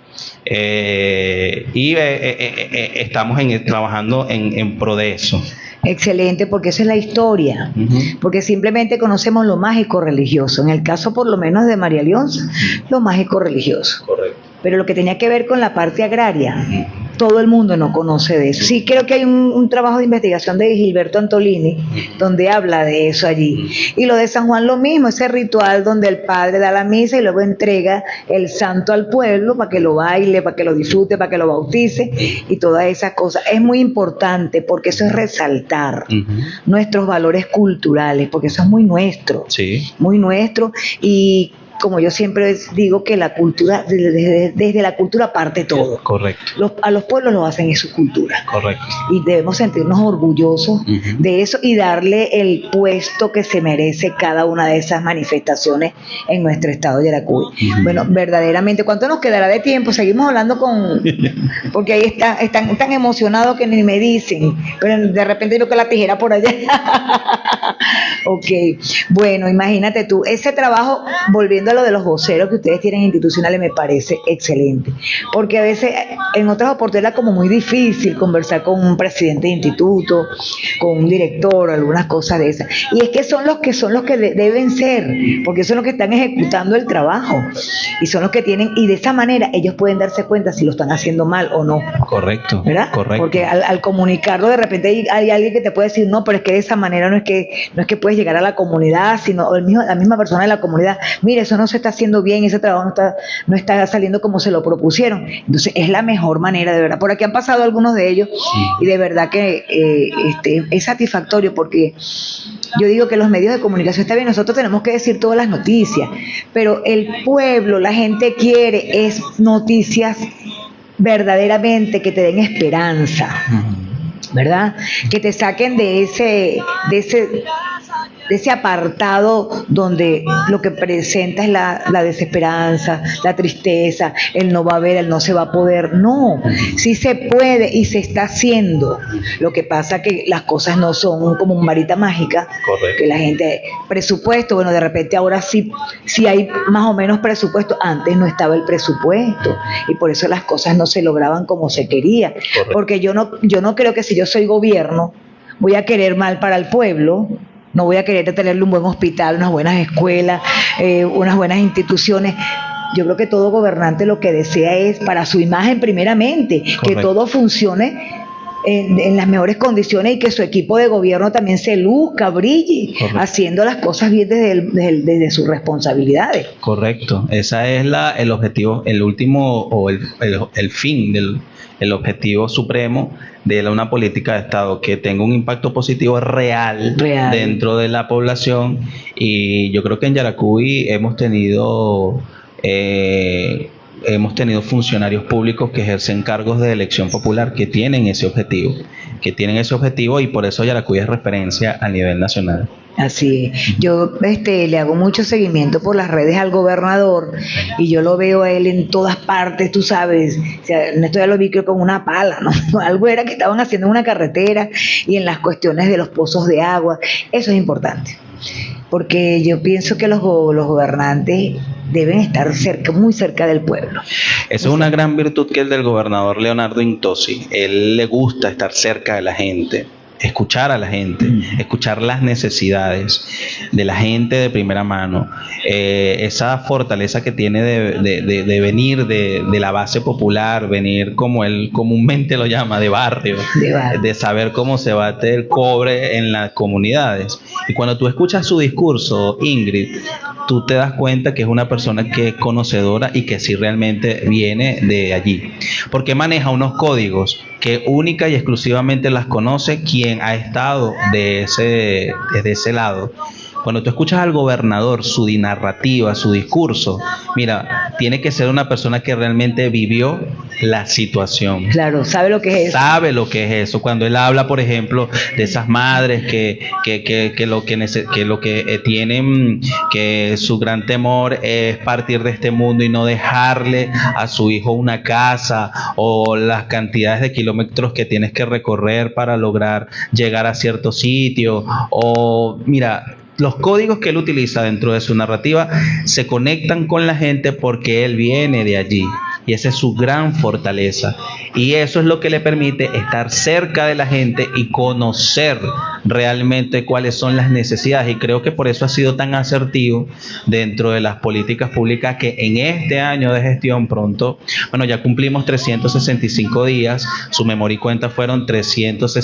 Estamos trabajando en pro de eso. Excelente, porque esa es la historia, porque simplemente conocemos lo mágico religioso, en el caso por lo menos de María Leonza, lo mágico religioso. Correcto. Pero lo que tenía que ver con la parte agraria, todo el mundo no conoce de eso. Sí, creo que hay un trabajo de investigación de Gilberto Antolini donde habla de eso allí. Y lo de San Juan lo mismo, ese ritual donde el padre da la misa y luego entrega el santo al pueblo para que lo baile, para que lo disfrute, para que lo bautice y todas esas cosas. Es muy importante porque eso es resaltar nuestros valores culturales, porque eso es muy nuestro, muy nuestro. Y como yo siempre digo, que la cultura, desde la cultura parte todo. Correcto. A los pueblos lo hacen en su cultura. Correcto. Y debemos sentirnos orgullosos de eso y darle el puesto que se merece cada una de esas manifestaciones en nuestro estado de Yaracuy. Bueno, verdaderamente, ¿cuánto nos quedará de tiempo? Seguimos hablando porque ahí están tan emocionados que ni me dicen, pero de repente veo que la tijera por allá. Ok, bueno, imagínate tú, ese trabajo, volviendo a lo de los voceros que ustedes tienen institucionales, me parece excelente, porque a veces en otras oportunidades como muy difícil conversar con un presidente de instituto, con un director, algunas cosas de esas, y es que son los que deben ser, porque son los que están ejecutando el trabajo, y son los que tienen, y de esa manera ellos pueden darse cuenta si lo están haciendo mal o no. Correcto. ¿Verdad? Correcto. Porque al comunicarlo, de repente hay alguien que te puede decir, no, pero es que de esa manera no es que que puedes llegar a la comunidad, sino la misma persona de la comunidad, mire, eso no se está haciendo bien, ese trabajo no está saliendo como se lo propusieron. Entonces es la mejor manera, de verdad. Por aquí han pasado algunos de ellos y de verdad que es satisfactorio, porque yo digo que los medios de comunicación, está bien, nosotros tenemos que decir todas las noticias, pero el pueblo, la gente quiere es noticias verdaderamente que te den esperanza, ¿verdad? Que te saquen de ese apartado donde lo que presenta es la desesperanza, la tristeza, el no va a haber, el no se va a poder. No, sí se puede y se está haciendo. Lo que pasa que las cosas no son como una varita mágica. Correcto. Que la gente, presupuesto, bueno, de repente ahora sí hay más o menos presupuesto. Antes no estaba el presupuesto y por eso las cosas no se lograban como se quería. Correcto. Porque yo no creo que si yo soy gobierno voy a querer mal para el pueblo. No voy a querer tenerle un buen hospital, unas buenas escuelas, unas buenas instituciones. Yo creo que todo gobernante lo que desea es para su imagen primeramente, correcto, que todo funcione en las mejores condiciones y que su equipo de gobierno también se luzca, brille, correcto, haciendo las cosas bien desde sus responsabilidades. Correcto, esa es el objetivo, el último o el fin el objetivo supremo de una política de Estado, que tenga un impacto positivo real dentro de la población. Y yo creo que en Yaracuy hemos tenido funcionarios públicos que ejercen cargos de elección popular que tienen ese objetivo, y por eso Yaracuy es referencia a nivel nacional. Así es. Yo le hago mucho seguimiento por las redes al gobernador y yo lo veo a él en todas partes, tú sabes. O sea, esto ya lo vi, creo, con una pala, ¿no? Algo era que estaban haciendo en una carretera y en las cuestiones de los pozos de agua. Eso es importante, porque yo pienso que los gobernantes deben estar muy cerca del pueblo. Esa es una gran virtud que es del gobernador Leonardo Intozzi. Él le gusta estar cerca de la gente, escuchar a la gente, escuchar las necesidades de la gente de primera mano. Esa fortaleza que tiene de venir de la base popular, venir, como él comúnmente lo llama, de barrio, de saber cómo se bate el cobre en las comunidades. Y cuando tú escuchas su discurso, Ingrid, tú te das cuenta que es una persona que es conocedora y que sí realmente viene de allí, porque maneja unos códigos que única y exclusivamente las conoce quien ha estado desde ese lado. Cuando tú escuchas al gobernador, su narrativa, su discurso, mira, tiene que ser una persona que realmente vivió la situación. Claro, sabe lo que es eso. Sabe lo que es eso. Cuando él habla, por ejemplo, de esas madres que tienen, que su gran temor es partir de este mundo y no dejarle a su hijo una casa, o las cantidades de kilómetros que tienes que recorrer para lograr llegar a cierto sitio, o mira, los códigos que él utiliza dentro de su narrativa se conectan con la gente porque él viene de allí. Y esa es su gran fortaleza. Y eso es lo que le permite estar cerca de la gente y conocer realmente cuáles son las necesidades. Y creo que por eso ha sido tan asertivo dentro de las políticas públicas, que en este año de gestión pronto, bueno, ya cumplimos 365 días. Su memoria y cuenta fueron 300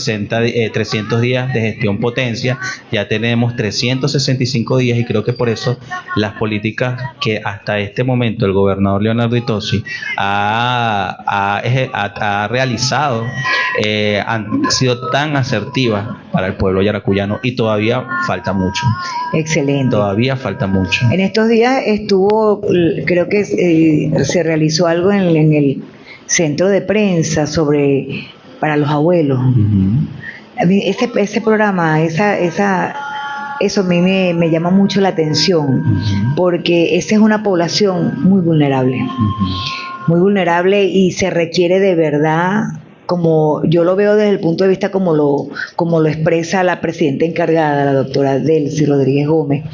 días de gestión potencia. Ya tenemos 365 días y creo que por eso las políticas que hasta este momento el gobernador Leonardo Intozzi ha realizado han sido tan asertivas para el pueblo yaracuyano, y todavía falta mucho. Excelente. Todavía falta mucho. En estos días creo que se realizó algo en el centro de prensa para los abuelos. A mí ese programa, eso a mí me llama mucho la atención, porque esa es una población muy vulnerable. Muy vulnerable, y se requiere de verdad, como yo lo veo desde el punto de vista como lo expresa la presidenta encargada, la doctora Delcy Rodríguez Gómez.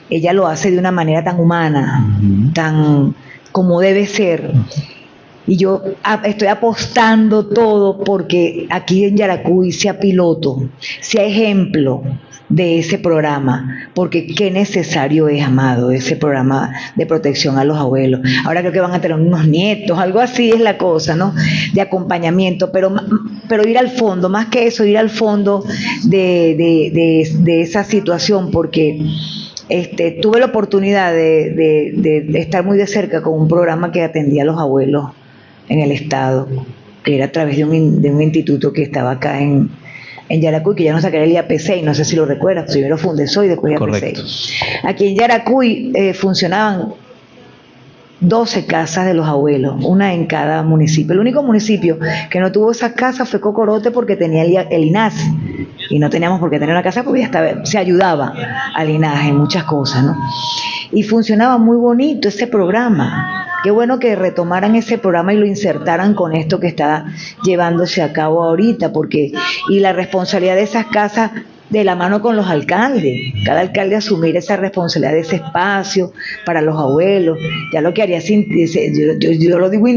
Ella lo hace de una manera tan humana, tan como debe ser, Y yo estoy apostando todo porque aquí en Yaracuy sea piloto, sea ejemplo de ese programa, porque qué necesario es, Amado, ese programa de protección a los abuelos. Ahora creo que van a tener unos nietos, algo así es la cosa, ¿no? De acompañamiento, pero ir al fondo, más que eso, ir al fondo de esa situación, porque tuve la oportunidad de estar muy de cerca con un programa que atendía a los abuelos en el estado, que era a través de un instituto que estaba acá en Yaracuy, que ya no sacaré el IAP6, no sé si lo recuerdas, primero Fundesoy y después IAP6. Aquí en Yaracuy funcionaban 12 casas de los abuelos, una en cada municipio. El único municipio que no tuvo esas casas fue Cocorote, porque tenía el INAS, y no teníamos por qué tener una casa porque ya se ayudaba al INAS en muchas cosas, ¿no? Y funcionaba muy bonito ese programa. Qué bueno que retomaran ese programa y lo insertaran con esto que está llevándose a cabo ahorita, y la responsabilidad de esas casas de la mano con los alcaldes, cada alcalde asumir esa responsabilidad de ese espacio para los abuelos. Ya lo que haría, yo lo digo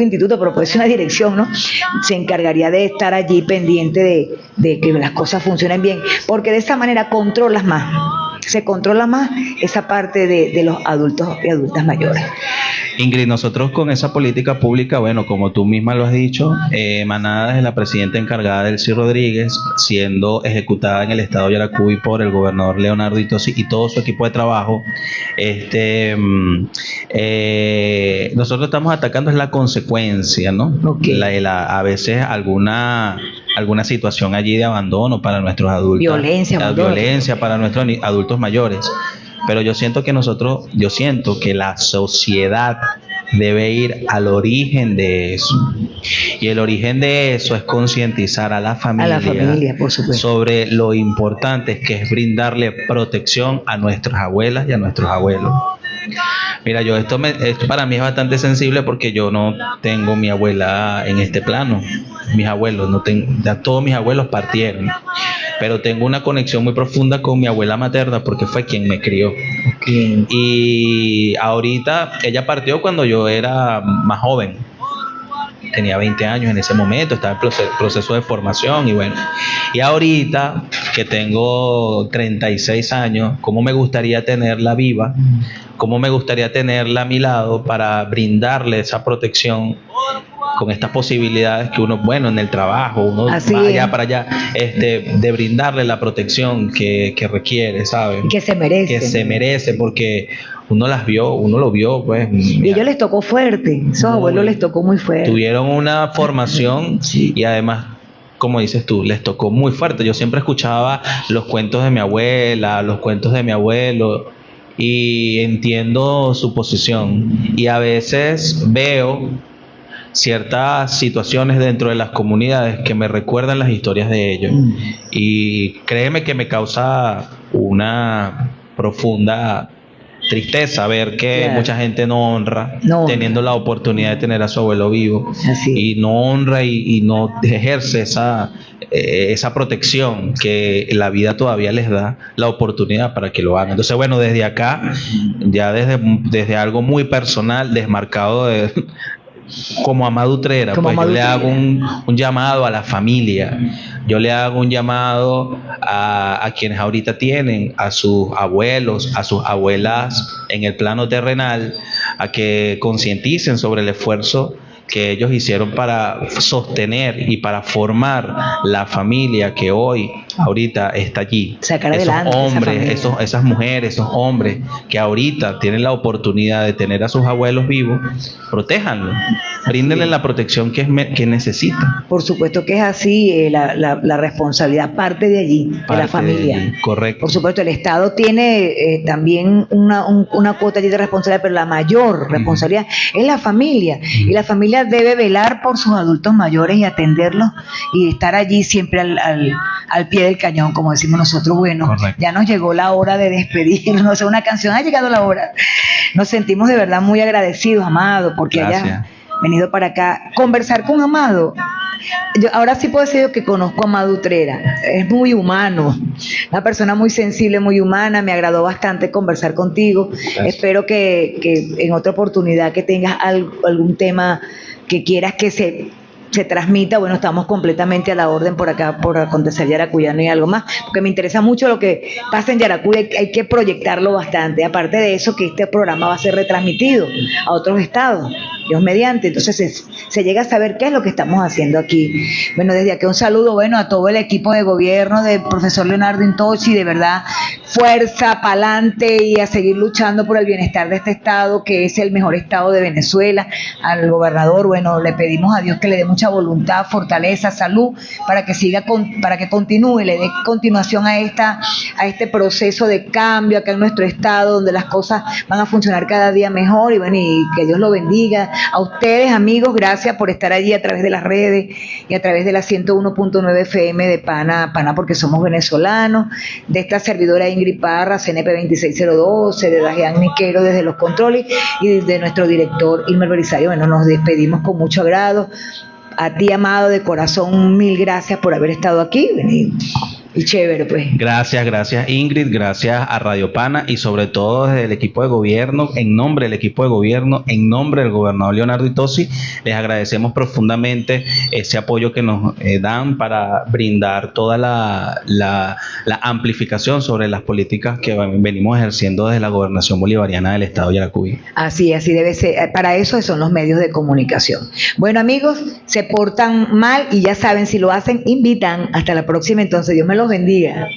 instituto, pero puede ser una dirección, ¿no? Se encargaría de estar allí pendiente de que las cosas funcionen bien, porque de esa manera se controla más esa parte de los adultos y adultas mayores. Ingrid, nosotros con esa política pública, bueno, como tú misma lo has dicho, emanada desde la presidenta encargada Delcy Rodríguez, siendo ejecutada en el estado de Yaracuy por el gobernador Leonardo Itosi y todo su equipo de trabajo, nosotros estamos atacando es la consecuencia, ¿no? Okay. A veces alguna situación allí de abandono para nuestros adultos, violencia para nuestros adultos mayores. Pero yo siento que la sociedad debe ir al origen de eso. Y el origen de eso es concientizar a la familia, por supuesto, sobre lo importante que es brindarle protección a nuestras abuelas y a nuestros abuelos. Mira, esto para mí es bastante sensible porque yo no tengo mi abuela en este plano. Mis abuelos, todos mis abuelos partieron. Pero tengo una conexión muy profunda con mi abuela materna porque fue quien me crió. Okay. Y ahorita ella partió cuando yo era más joven. Tenía 20 años en ese momento, estaba en proceso de formación y bueno. Y ahorita que tengo 36 años, ¿cómo me gustaría tenerla viva? ¿Cómo me gustaría tenerla a mi lado para brindarle esa protección con estas posibilidades que uno, bueno, en el trabajo, uno va allá para allá, de brindarle la protección que requiere, ¿sabes? Que se merece. Que se merece, porque uno lo vio, pues. Y a ellos les tocó fuerte, esos abuelos les tocó muy fuerte. Tuvieron una formación y además, como dices tú, les tocó muy fuerte. Yo siempre escuchaba los cuentos de mi abuela, los cuentos de mi abuelo, y entiendo su posición. Y a veces veo ciertas situaciones dentro de las comunidades que me recuerdan las historias de ellos. Y créeme que me causa una profunda tristeza ver que mucha gente no honra, teniendo la oportunidad de tener a su abuelo vivo. Así. Y no honra y no ejerce esa protección que la vida todavía les da la oportunidad para que lo hagan. Entonces, bueno, desde acá, ya desde algo muy personal, desmarcado como Amado Utrera, yo le hago un llamado a la familia, yo le hago un llamado a quienes ahorita tienen a sus abuelos, a sus abuelas en el plano terrenal, a que concienticen sobre el esfuerzo que ellos hicieron para sostener y para formar la familia que hoy, ahorita está allí. Sacar adelante esos hombres, esas mujeres, esos hombres que ahorita tienen la oportunidad de tener a sus abuelos vivos, protéjanlos, bríndenle la protección que necesitan. Por supuesto que es así, la responsabilidad parte de allí, de la familia. De allí, correcto. Por supuesto, el Estado tiene también una cuota allí de responsabilidad, pero la mayor responsabilidad es la familia, y la familia debe velar por sus adultos mayores y atenderlos y estar allí siempre al pie del cañón, como decimos nosotros. Bueno, correcto. Ya nos llegó la hora de despedirnos, o sea, una canción, ha llegado la hora. Nos sentimos de verdad muy agradecidos, Amado, porque venido para acá, conversar con Amado. Yo ahora sí puedo decir que conozco a Amado Utrera, es muy humano, una persona muy sensible, muy humana, me agradó bastante conversar contigo. Gracias. Espero que en otra oportunidad que tengas algún tema que quieras que se transmita, bueno, estamos completamente a la orden por acá, por acontecer Yaracuyano y algo más, porque me interesa mucho lo que pasa en Yaracuy, hay que proyectarlo bastante, aparte de eso que este programa va a ser retransmitido a otros estados, Dios mediante, entonces se llega a saber qué es lo que estamos haciendo aquí. Bueno, desde aquí un saludo, bueno, a todo el equipo de gobierno del profesor Leonardo Intochi, de verdad, fuerza, pa'lante y a seguir luchando por el bienestar de este estado, que es el mejor estado de Venezuela. Al gobernador, bueno, le pedimos a Dios que le dé mucha voluntad, fortaleza, salud, para que siga, para que continúe, le dé continuación a este proceso de cambio acá en nuestro estado, donde las cosas van a funcionar cada día mejor, y bueno, y que Dios lo bendiga. A ustedes, amigos, gracias por estar allí a través de las redes y a través de la 101.9 FM de Pana, porque somos venezolanos, de esta servidora Ingrid Parra, CNP 2602, de Dajean Niquero desde los controles, y de nuestro director Ilmer Belisario. Bueno, nos despedimos con mucho agrado. A ti, Amado, de corazón, mil gracias por haber estado aquí. Y chévere, pues. Gracias Ingrid, gracias a Radio Pana y sobre todo desde el equipo de gobierno, en nombre del equipo de gobierno, en nombre del gobernador Leonardo Intochi, les agradecemos profundamente ese apoyo que nos dan para brindar toda la amplificación sobre las políticas que venimos ejerciendo desde la gobernación bolivariana del estado de Yaracuy. Así debe ser, para eso son los medios de comunicación. Bueno, amigos, se portan mal y ya saben, si lo hacen, invitan. Hasta la próxima, entonces, Dios me los bendiga.